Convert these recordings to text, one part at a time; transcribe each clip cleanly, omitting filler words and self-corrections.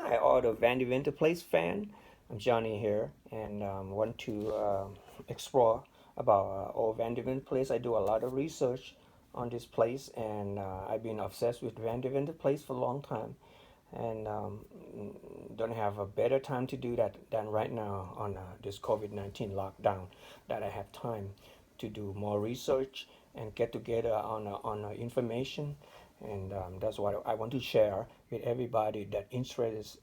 Hi, all the Vandeventer Place fan. I'm Johnny here, and want to explore about old Vandeventer Place. I do a lot of research on this place, and I've been obsessed with Vandeventer Place for a long time, and don't have a better time to do that than right now on this COVID-19 lockdown. That I have time to do more research and get together on information, and that's what I want to share with everybody that interested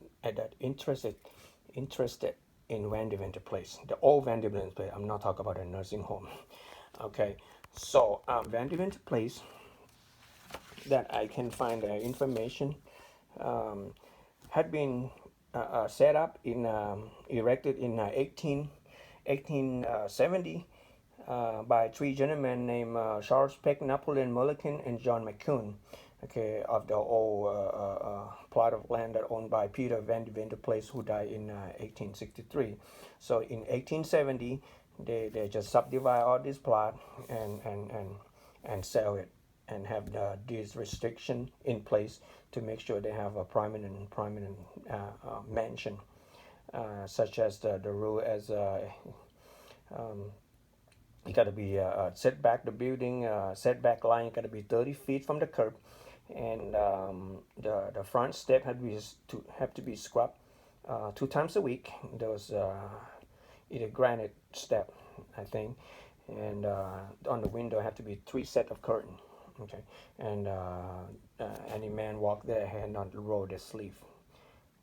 in Vandeventer Place, the old Vandeventer Place. I'm not talking about a nursing home. Okay, so Vandeventer Place, that I can find information, um, had been set up erected in 1870 by three gentlemen named Charles Peck, Napoleon Mulligan, and John McCune. Okay, of the old plot of land that owned by Peter Vandeventer Place, who died in 1863. So in 1870, they just subdivide all this plot and sell it, and have this restriction in place to make sure they have a prominent mansion, such as the rule as um, you got to be set back the building setback line got to be 30 feet from the curb, and the front step have to be scrubbed 2 times a week. Those either granite step, I think, and on the window have to be 3 set of curtain. Okay, and any man walk there had not roll their sleeve.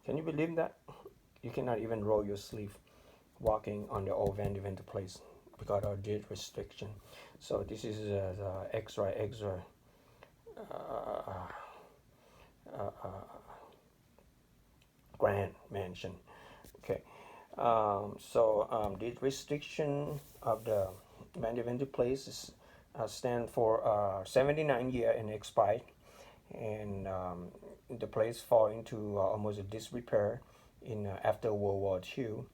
Can you believe that? You cannot even roll your sleeve walking on the old Vandeventer Place because of this restriction. So this is the extra uh, grand mansion. Okay, this restriction of the Vandeventer Place is, stand for 79 year and expired, and the place fall into almost a disrepair in after World War II.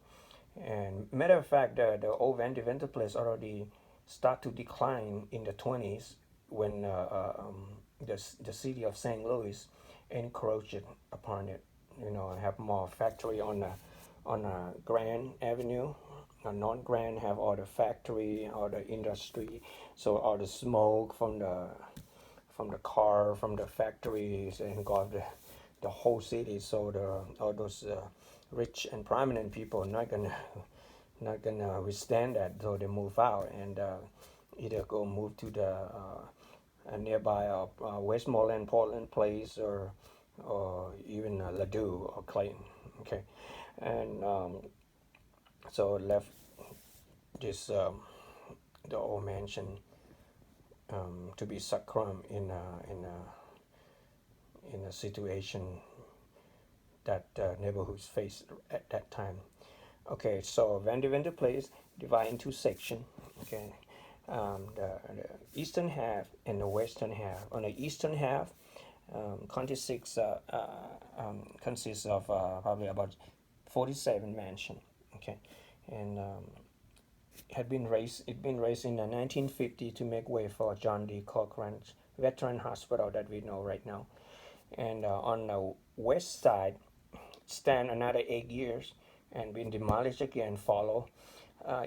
And matter of fact, the old Vandeventer Place already start to decline in the 20s when the city of St. Louis encroached upon it. Have more factory on Grand Avenue. North Grand have all the factory, all the industry, so all the smoke from the car, from the factories, engulf the whole city. So all those rich and prominent people not gonna withstand that, so they move out and either go move to the nearby Westmoreland, Portland Place, or even Ladue or Clayton. Okay, and so left this the old mansion to be succumbed in a situation that neighborhoods faced at that time. Okay, so Vandeventer Place divided into section. Okay, the eastern half and the western half. On the eastern half, consists of probably about 47 mansion. Okay, and it been raised in 1950 to make way for John D. Cochran's Veteran Hospital that we know right now. And on the west side stand another 8 years and been demolished again follow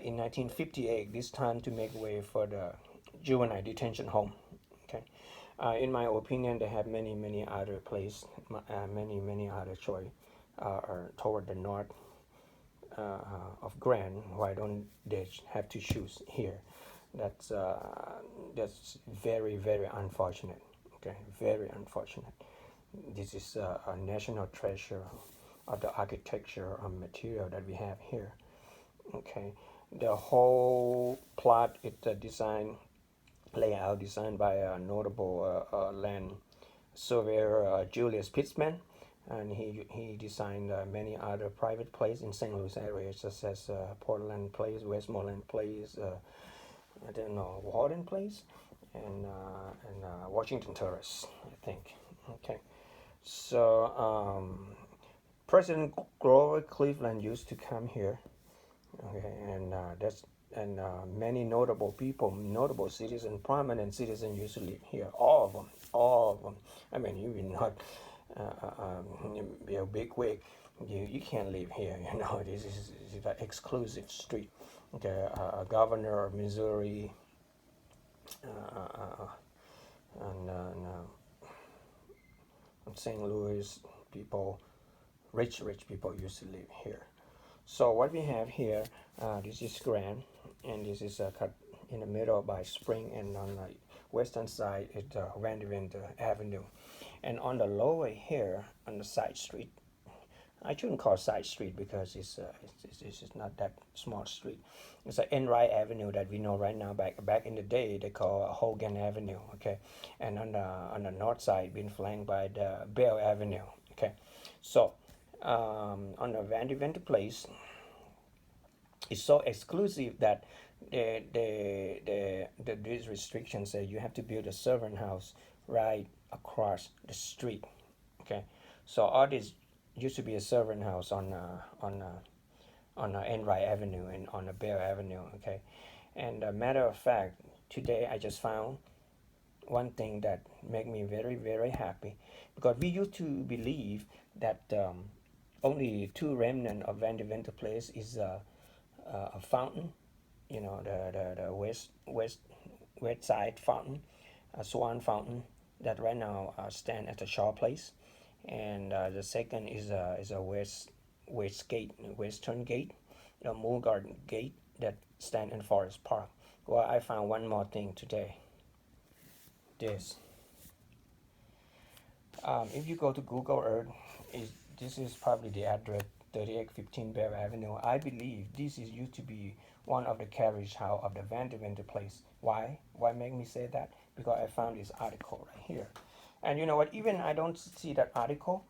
in 1958, this time to make way for the juvenile detention home. Okay, in my opinion, they have many other places, many other choice toward the north of Grand. Why don't they have to choose here? That's very unfortunate. Okay, very unfortunate. This is a national treasure of the architecture and material that we have here. Okay, the whole plot is layout designed by a notable land surveyor, Julius Pitzman, and he designed many other private places in St. Louis area, such as Portland Place, Westmoreland Place, I don't know, Warden Place, and Washington Terrace, I think. Okay, so President Grover Cleveland used to come here. Okay, and many notable people, notable citizens, prominent citizens used to live here. All of them. I mean, you will not be a big wig, you can't live here. This is an exclusive street. Okay, governor of Missouri, uh, and St. Louis people, rich people used to live here. So what we have here, this is Grand, and this is cut in the middle by Spring, and on the western side is Vandeventer Avenue. And on the lower here, on the side street, I shouldn't call side street because it's not that small street. It's an Enright Avenue that we know right now. Back in the day, they call Hogan Avenue. Okay, and on the north side, being flanked by the Bell Avenue. Okay, so on the Vandeventer Place, it's so exclusive that these restrictions say you have to build a servant house right across the street. Okay, so all this used to be a servant house on Enright Avenue and on the Bear Avenue. Okay, and a matter of fact, today I just found one thing that made me very happy, because we used to believe that only two remnants of Vandeventer Place is a fountain, the west side fountain, a swan fountain that right now stand at the Shaw Place, and the second is a western gate, the Moore Garden gate that stand in Forest Park. Well, I found one more thing today. This. If you go to Google Earth, this is probably the address 3815 Bear Avenue. I believe this is used to be one of the carriage house of the Vandeventer Place. Why? Why make me say that? Because I found this article right here. And you know what? Even I don't see that article,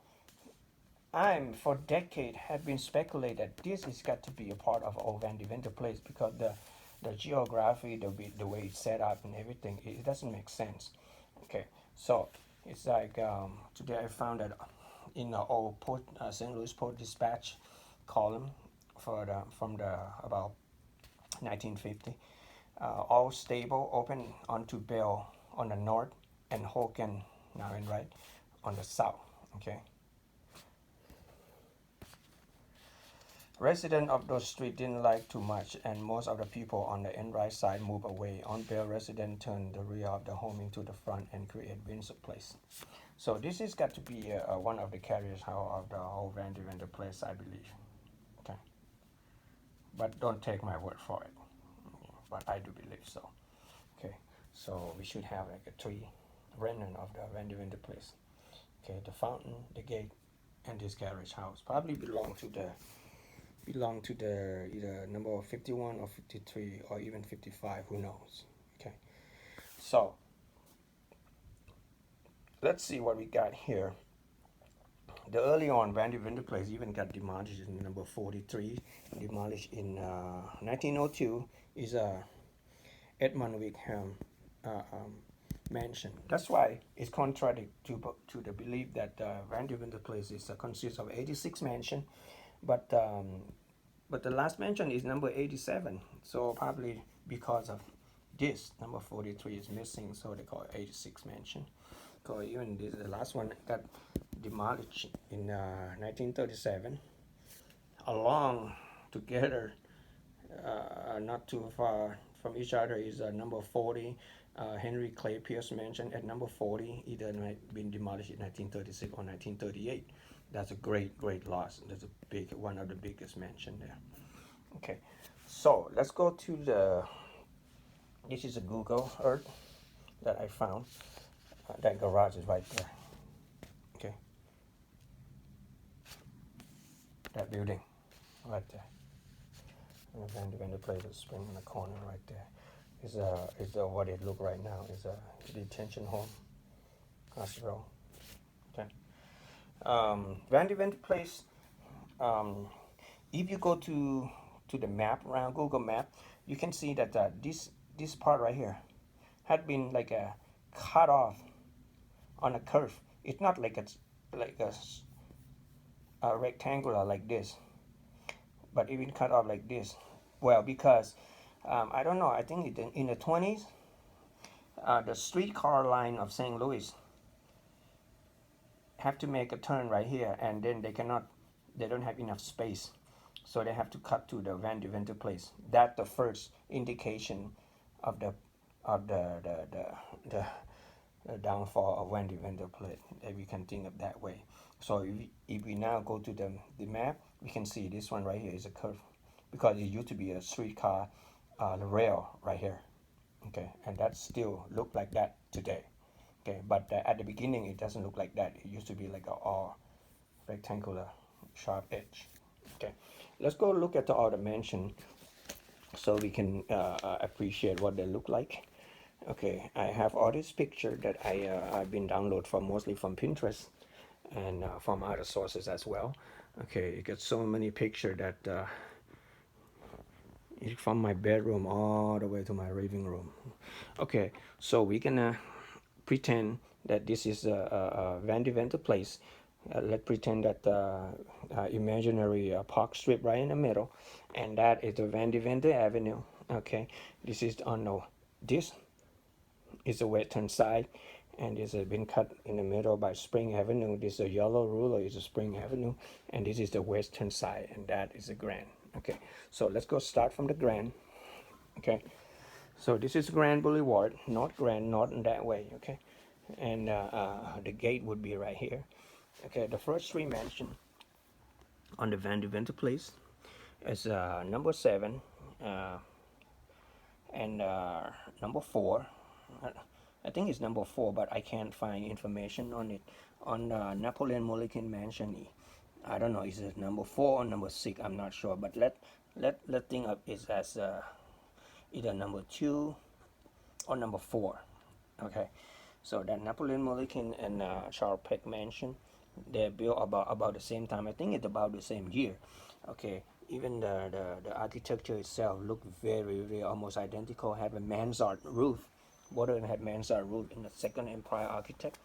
I'm for decade have been speculated that this has got to be a part of old Vandeventer Place, because the geography, the way it's set up and everything, it doesn't make sense. Okay, so it's like today I found that in the old St. Louis Port Dispatch column from the about 1950, all stable open onto Bell on the north and Hogan now and right on the south. Okay. Residents of those streets didn't like too much, and most of the people on the Enright side moved away. On Bell, residents turned the rear of the home into the front and created Windsor Place. So this has got to be one of the carriers of the whole Vandeventer Place, I believe. Okay, but don't take my word for it. But I do believe so. Okay, so we should have like a three remnant of the Vandeventer Place. Okay, the fountain, the gate, and this carriage house probably belong to the either number 51 or 53 or even 55. Who knows? Okay, so let's see what we got here. The early on Vandeventer Place even got demolished in number 43, demolished in 1902. Is a Edmund Wickham mansion. That's why it's contrary to the belief that Vandeventer Place is consists of 86 mansion, but the last mansion is number 87. So probably because of this, number 43 is missing, so they call it 86 mansion. So even the last one got demolished in 1937. Along together, not too far from each other, is number 40, Henry Clay Pierce Mansion at number 40. Either been demolished in 1936 or 1938. That's a great loss. That's one of the biggest mansion there. Okay, so let's go to this is a Google Earth that I found. That garage is right there. Okay, that building right there. And the Vandeventer Place is spring in the corner right there. Is what it look right now is a detention home, hospital. Okay. Vandeventer Place. If you go to the map around Google Map, you can see that this part right here had been like a cut off on a curve. It's not like a rectangular like this, but even cut off like this. Well, because I don't know. I think in the 20s, the streetcar line of St. Louis have to make a turn right here, and then they don't have enough space, so they have to cut to the Vandeventer Place. That's the first indication of the downfall of Vandeventer Place, if we can think of that way. So if we now go to the map, we can see this one right here is a curve, because it used to be a streetcar rail right here. Okay, and that still look like that today. Okay, but at the beginning it doesn't look like that. It used to be like a all rectangular sharp edge. Okay, let's go look at the other mansion so we can appreciate what they look like. Okay, I have all this picture that I've been download from, mostly from Pinterest and from other sources as well. Okay, you get so many picture that from my bedroom all the way to my living room. Okay, so we're gonna pretend that this is a Vandeventer Place. Let's pretend that imaginary park strip right in the middle, and that is the Vandeventer Avenue. Okay, this is on the this is the western side, and this has been cut in the middle by Spring Avenue. This is a yellow ruler is a Spring Avenue, and this is the western side, and that is the Grand. Okay, so let's go start from the Grand. Okay, so this is Grand Boulevard, not Grand, not in that way. Okay, and the gate would be right here. Okay, the first three mansions on the Vandeventer Place is number 7 and number 4. I think it's number 4, but I can't find information on it. On Napoleon Mulliken Mansion, I don't know, is it number 4 or number 6? I'm not sure, but let think of it as either number 2 or number 4. Okay, so that Napoleon Mulliken and Charles Peck Mansion, they're built about the same time. I think it's about the same year. Okay, even the architecture itself look very almost identical. Have a mansard roof. Both of them have mansard roof in the Second Empire architect.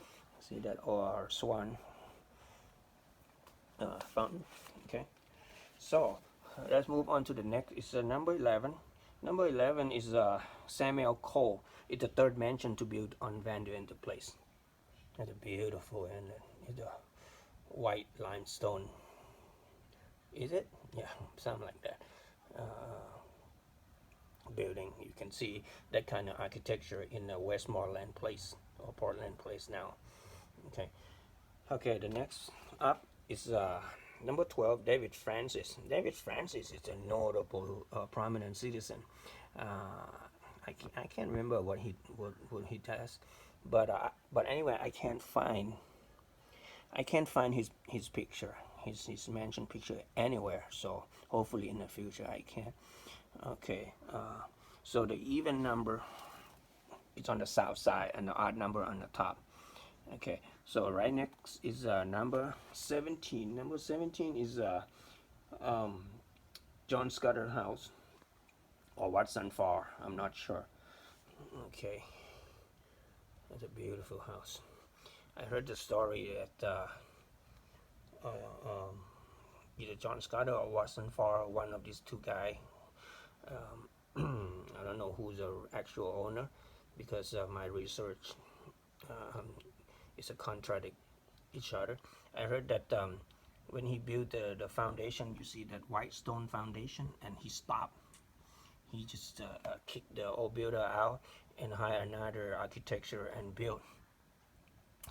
See that, or swan fountain. Okay, so let's move on to the next. It's number 11. Number 11 is Samuel Cole. It's the third mansion to build on Vandeventer Place. It's beautiful, and it's a white limestone. Is it? Yeah, something like that. Building. You can see that kind of architecture in Westmoreland Place or Portland Place now. Okay. Okay, the next up is number 12, David Francis. David Francis is a notable, prominent citizen. I can't remember what he does, but anyway, I can't find his picture, his mansion picture anywhere. So hopefully in the future I can. Okay, so the even number is on the south side and the odd number on the top. Okay, so right next is number 17. Number 17 is John Scudder House or Watson Farr. I'm not sure. Okay, that's a beautiful house. I heard the story that either John Scudder or Watson Farr, one of these two guys. I don't know who's the actual owner, because my research is a contradict each other. I heard that when he built the foundation, you see that white stone foundation, and he stopped. He just kicked the old builder out and hired another architecture and built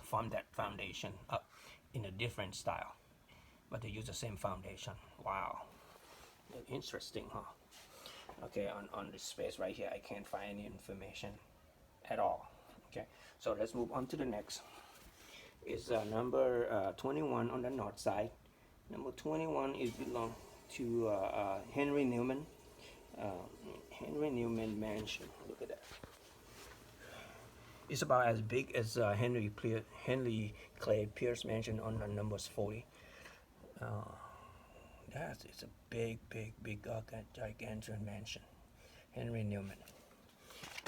from that foundation up in a different style, but they use the same foundation. Wow, interesting, huh? Okay, on this space right here, I can't find any information at all. Okay, so let's move on to the next. It's number 21 on the north side. Number 21 is belong to Henry Newman. Henry Newman Mansion. Look at that. It's about as big as Henry Clay Pierce Mansion on the numbers 40. It's a big, gigantic mansion. Henry Newman.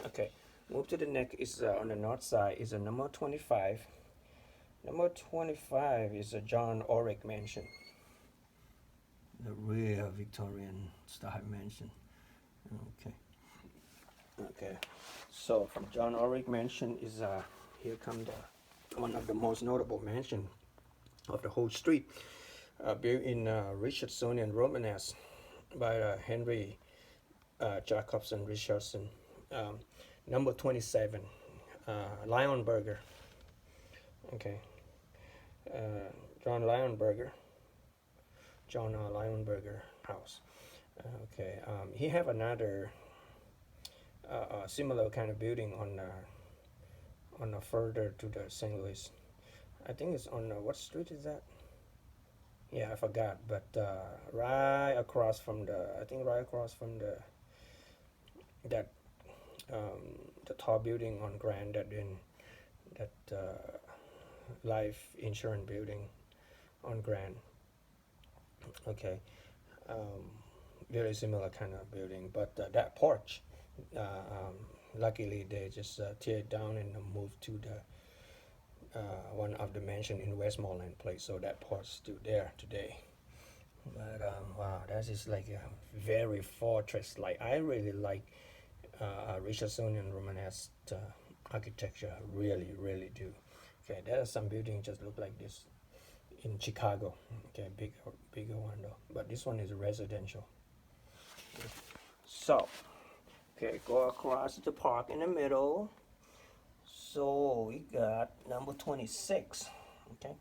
Okay, move to the next. Is on the north side is a number 25. Number 25 is a John Orrick Mansion. The real Victorian style mansion. Okay. So from John Orrick Mansion is here come the one of the most notable mansion of the whole street, built in Richardsonian Romanesque by Henry Jacobson Richardson. Number 27, Lionberger. Okay, John Lionberger. John Lionberger house. Okay, he have another similar kind of building on further to the St. Louis. I think it's on what street is that? Yeah, I forgot. But right across from that the tall building on Grand, that life insurance building on Grand. Okay, very similar kind of building, but that porch, luckily they just tear it down and move to the one of the mansion in Westmoreland Place, so that porch still there today. But wow, that is like a very fortress. Like I really like Richardsonian Romanesque architecture. Really, really do. Okay, there are some buildings just look like this in Chicago. Okay, bigger one though. But this one is residential. So, okay, go across the park in the middle. So we got number 26. Okay,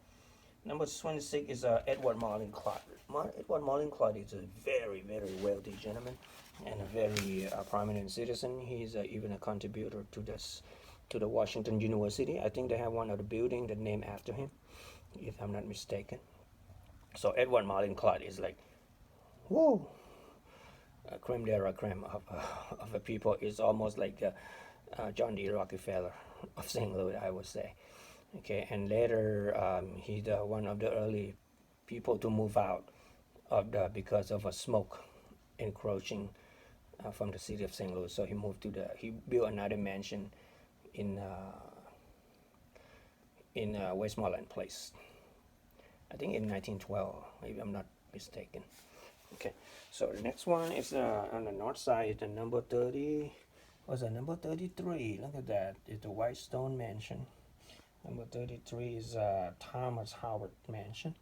number 26 is Edward Marlin Clark. Edward Marlin Clark is a very, very wealthy gentleman and a very prominent citizen. He's even a contributor to the Washington University. I think they have one of the buildings that named after him, if I'm not mistaken. So Edward Marlin Clark is like, whoo, creme de la creme of the people. Is almost like John D. Rockefeller of St. Louis, I would say. Okay, and later he's one of the early people to move out of because of a smoke encroaching from the city of St. Louis. So he built another mansion in Westmoreland Place. I think in 1912, if I'm not mistaken. Okay, so the next one is on the north side. Is the number 30. Was it number 33? Look at that. It's the Whitestone Mansion. Number 33 is Thomas Howard Mansion.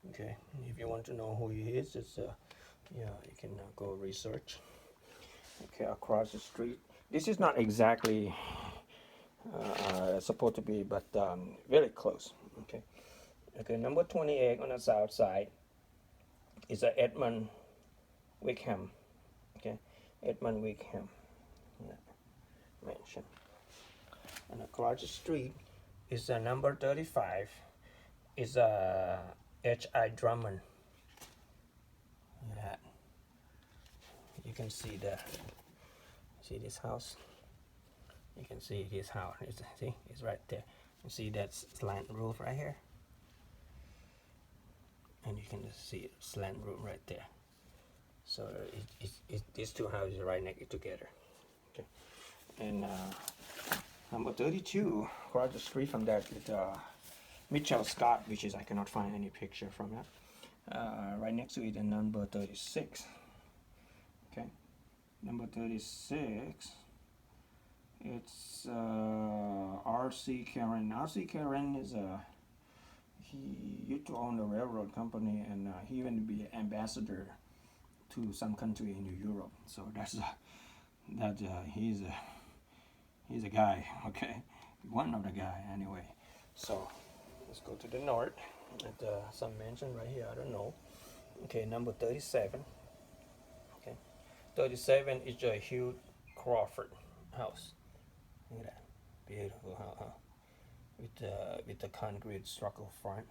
Okay, if you want to know who he is, it's yeah, you can go research. Okay, across the street. This is not exactly supposed to be, but very close. Okay. Okay, number 28 on the south side is Edmund Wickham. Okay, Edmund Wickham mansion. And across the street is number 35 is H.I. Drummond. Look at that. You can see this house. You can see his house. See, it's right there. You see that slant roof right here, and you can just see slant roof right there. So these two houses are right next together. Okay, and number 32 across the street from that is Mitchell Scott, which is I cannot find any picture from that. Right next to it, and number 36. Okay, number 36. It's R.C. Karen. R.C. Karen is he used to own a railroad company, and he even to be ambassador to some country in Europe. So that's he's a guy. Okay, one of the guy anyway. So let's go to the north at some mansion right here. I don't know. Okay, number 37. Okay, 37 is a Hugh Crawford house. Look at that, beautiful house with the concrete structural front.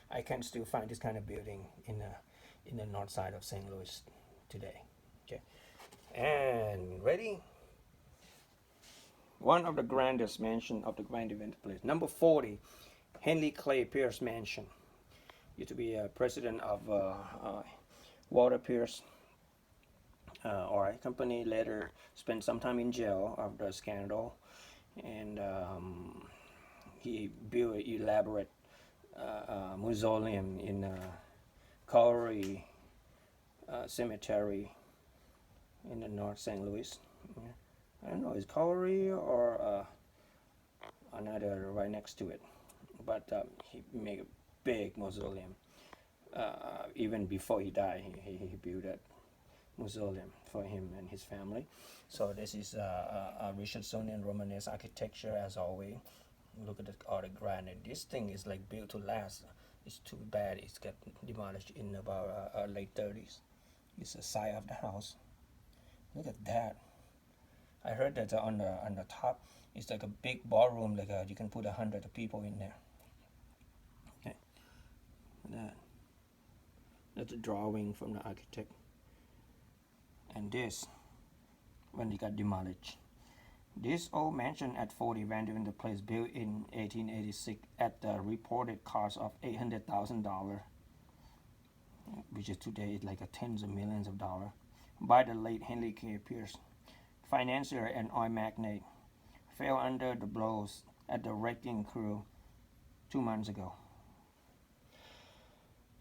I can still find this kind of building in the north side of St. Louis today. Okay, and ready. One of the grandest mansion of the Vandeventer Place. Number 40, Henry Clay Pierce Mansion. Used to be president of Walter Pierce oil company. Later spent some time in jail after the scandal, and he built an elaborate mausoleum in Calvary Cemetery in the North St. Louis. I don't know, is Calvary or another right next to it, but he made big mausoleum. Even before he died, he built that mausoleum for him and his family. So this is Richardsonian Romanesque architecture as always. Look at all the granite. This thing is like built to last. It's too bad it's got demolished in about late 30s. It's the side of the house. Look at that. I heard that on the top it's like a big ballroom, like you can put 100 people in there. Okay, that's a drawing from the architect. And this, when it got demolished. This old mansion at 40 Vandeventer Place, built in 1886 at the reported cost of $800,000, which is today like tens of millions of dollars, by the late Henry K. Pierce, financier and oil magnate, fell under the blows at the wrecking crew 2 months ago.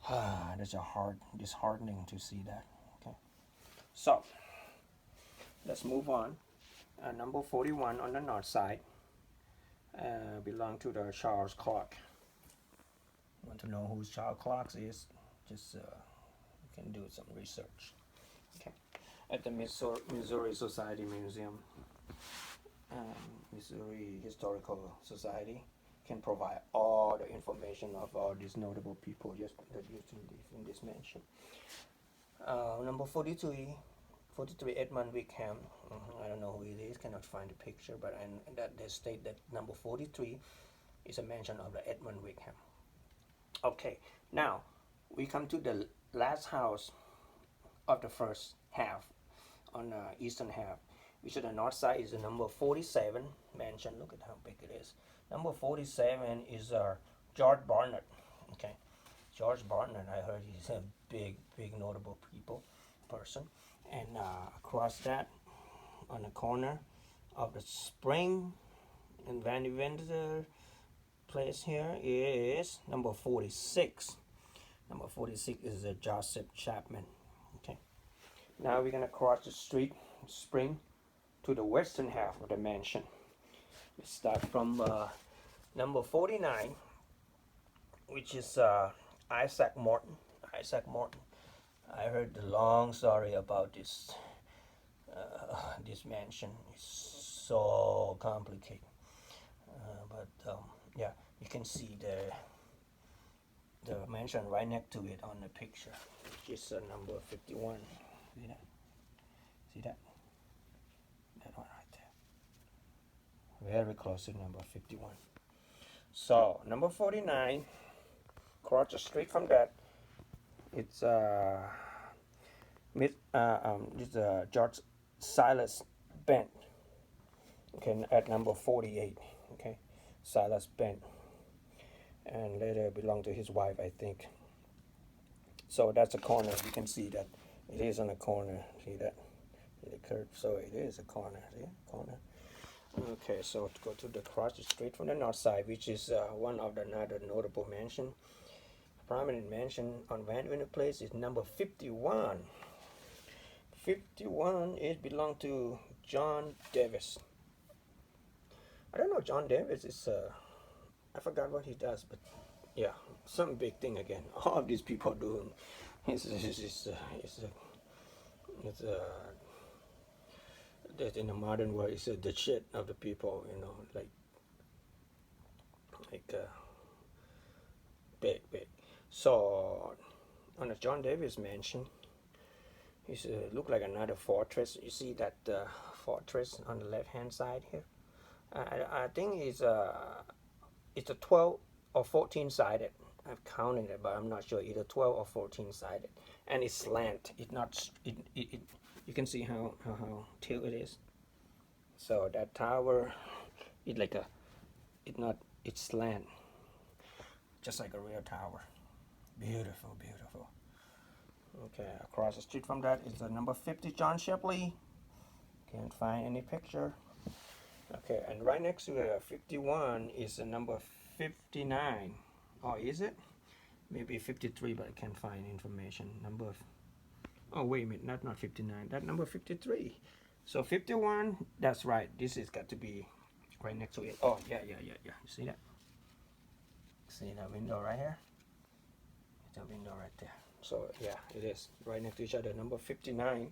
That's disheartening to see that. Okay, so let's move on. Number 41 on the north side belong to the Charles Clark. Want to know who Charles Clark is? Just you can do some research. Okay, at the Missouri Society Museum, Missouri Historical Society can provide all the information of all these notable people that used to live in this mansion. Number 43 Edmund Wickham. I don't know who it is, cannot find the picture, but that they state that number 43 is a mention of the Edmund Wickham. Okay, now we come to the last house of the first half, on the eastern half, which on the north side is the number 47 mansion. Look at how big it is. Number 47 is George Barnett. Okay, George Barnett, I heard he's a big notable person. And across that, on the corner of the spring in Vandeventer Place here is number 46. Number 46 is Joseph Chapman. Okay. Now we're gonna cross the street, spring, to the western half of the mansion. We start from number 49, which is Isaac Morton. I heard the long story about this mansion. It's so complicated, but yeah, you can see the mansion right next to it on the picture, which is number 51. See that? See that? That one right there. Very close to number 51. So number 49, across the street from that, it's George Silas Bent. Okay, at number 48. Okay, Silas Bent, and later belonged to his wife, I think. So that's a corner. You can see that it is on a corner. See that? See the curve? So it is a corner. See, corner. Okay, so to go to the cross the street from the north side, which is one of the another notable mansion. Prominent mansion on Vandeventer Place is number 51. 51 it belonged to John Davis. I don't know, John Davis is I forgot what he does, but yeah, some big thing again. All of these people doing that in the modern world is the shit of the people, you know, like big. So on the John Davis mansion, it's look like another fortress. You see that fortress on the left hand side here. I think it's a 12 or 14 sided. I've counted it, but I'm not sure, either 12 or 14 sided, and it's slant. It's not. You can see how tilt it is. So that tower, it's slant, just like a real tower. Beautiful. Okay, across the street from that is the number 50 John Shepley. Can't find any picture. Okay, and right next to 51 is the number 59. Oh, is it? Maybe 53, but I can't find information. Oh, wait a minute, not 59. That number 53. So 51, that's right. This has got to be right next to it. Oh, yeah. You see that? See that window right here? the window right there. So yeah, it is right next to each other. Number 59,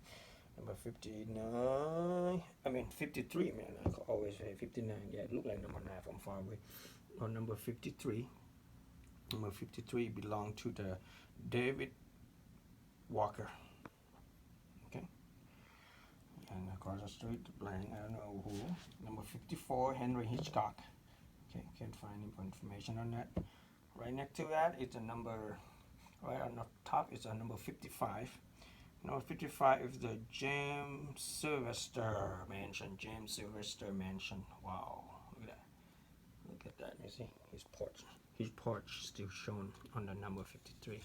number 59. I mean 53, man. I always say 59. Yeah, it looked like number 9 from far away. On number 53. Number 53 belonged to the David Walker. Okay. And across the street, blank, I don't know who. Number 54, Henry Hitchcock. Okay, can't find any information on that. Right next to that is a number, right on the top is a number 55. Number 55 is the James Sylvester Mansion. James Sylvester Mansion. Wow, look at that. Look at that. You see his porch. His porch still shown on the number 53.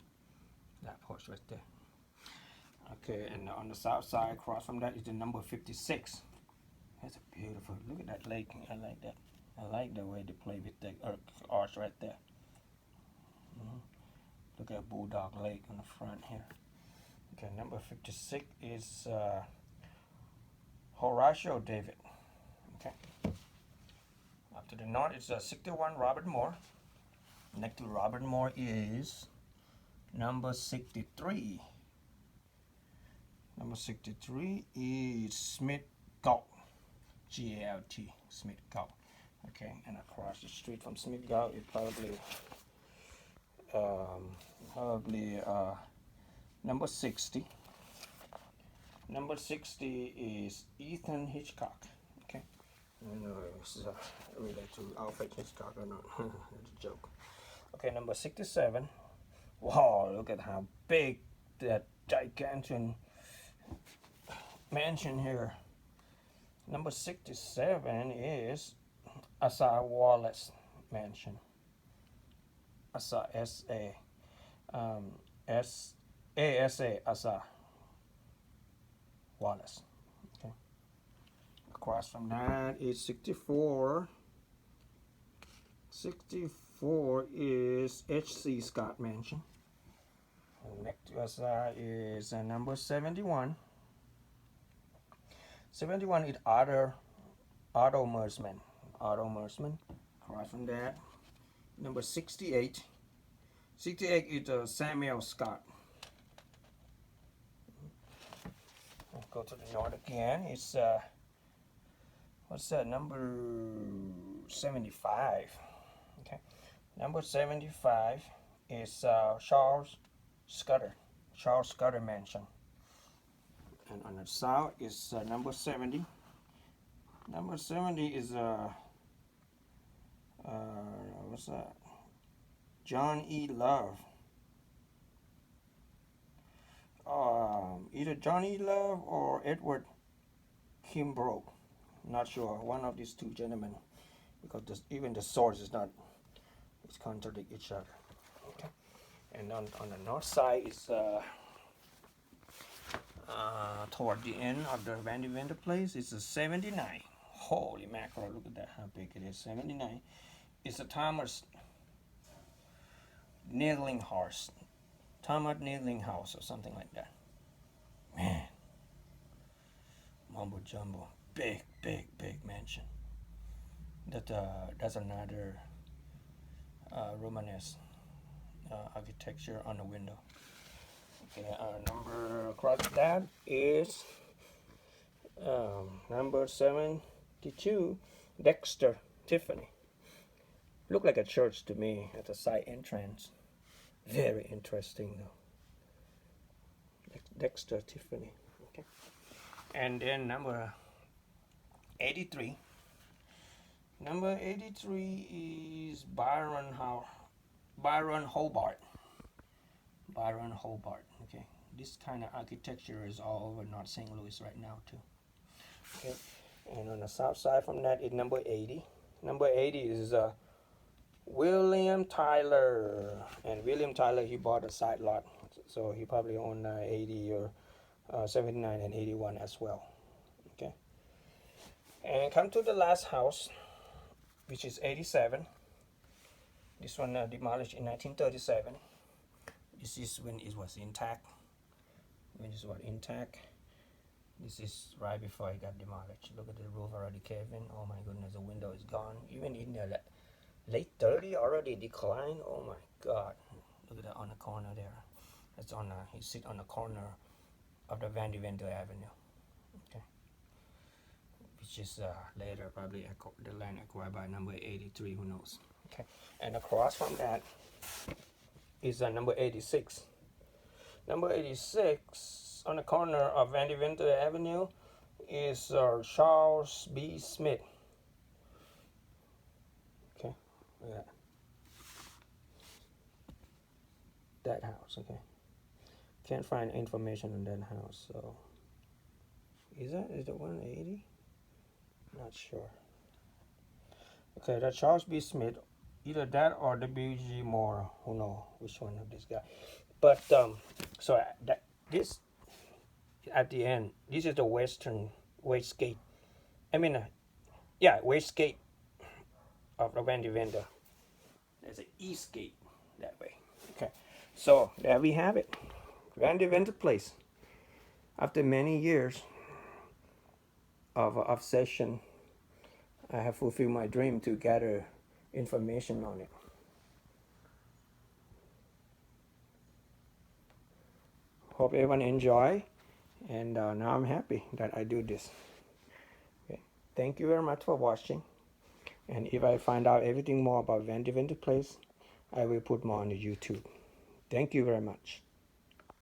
That porch right there. Okay, and on the south side, across from that is the number 56. That's a beautiful. Look at that lake. I like that. I like the way they play with the arch right there. Look at Bulldog Lake on the front here. Okay, number 56 is Horatio David. Okay. Up to the north, it's 61 Robert Moore. Next to Robert Moore is number 63. Number 63 is Smith Galt. G-A-L-T. Smith Galt. Okay, and across the street from Smith Galt is probably number 60. Number 60 is Ethan Hitchcock. Okay, I know it's related to Alfred Hitchcock or not. It's a joke. Okay, number 67. Wow, look at how big that gigantic mansion here. Number 67 is Asa Wallace Mansion. Asa, S-A, S-A-S-A, Asa Wallace. Okay. Across from that is 64. 64 is H.C. Scott Mansion. And next to Asa is number 71. 71 is Otto Mersman. Otto Mersman. Across from that, number 68. 68 is Samuel Scott. Let's go to the north again. It's what's that? Number 75. Okay, number 75 is Charles Scudder. Charles Scudder Mansion. And on the south is number 70. Number 70 is what's that? John E. Love. Either John E. Love or Edward Kimbrough. Not sure. One of these two gentlemen, because even the source is not. It's contradict each other. Okay. And on the north side is toward the end of the Vandeventer Place. It's a 79. Holy mackerel! Look at that. How big it is. 79. It's a Thomas Needling House. Thomas Needling House or something like that. Man. Mumbo jumbo. Big mansion. That's another Romanesque architecture on the window. Okay, number across that is number 72, Dexter Tiffany. Look like a church to me at the side entrance. Very interesting though. Dexter Tiffany. Okay. And then number 83. Number 83 is Byron Hobart. Byron Hobart. Okay. This kind of architecture is all over North St. Louis right now too. Okay. And on the south side from that is number 80. Number 80 is William Tyler. And William Tyler, he bought a side lot. So he probably owned 80 or 79 and 81 as well. Okay. And come to the last house, which is 87. This one demolished in 1937. This is when it was intact. When it was intact. This is right before it got demolished. Look at the roof already caving. Oh my goodness, the window is gone. Even in the late 30 already declined. Oh my God. Look at that on the corner there. It's on he sit on the corner of the Vandeventer Avenue. Okay. Which is later probably the land acquired by number 83, who knows. Okay. And across from that is number 86. Number 86 on the corner of Vandeventer Avenue is Charles B. Smith. Okay, look at that house. Okay, can't find information on that house. So is it 180? Not sure. Okay, that's Charles B. Smith. Either that or W.G. Moore. Who knows which one of this guy? But so that this at the end, this is the west gate. I mean, west gate of the Vandeventer. There's an east gate that way. Okay, so there we have it, Vandeventer Place. After many years of obsession, I have fulfilled my dream to gather information on it. Hope everyone enjoy, and now I'm happy that I do this. Okay. Thank you very much for watching, and if I find out everything more about Vandeventer Place, I will put more on the YouTube. Thank you very much.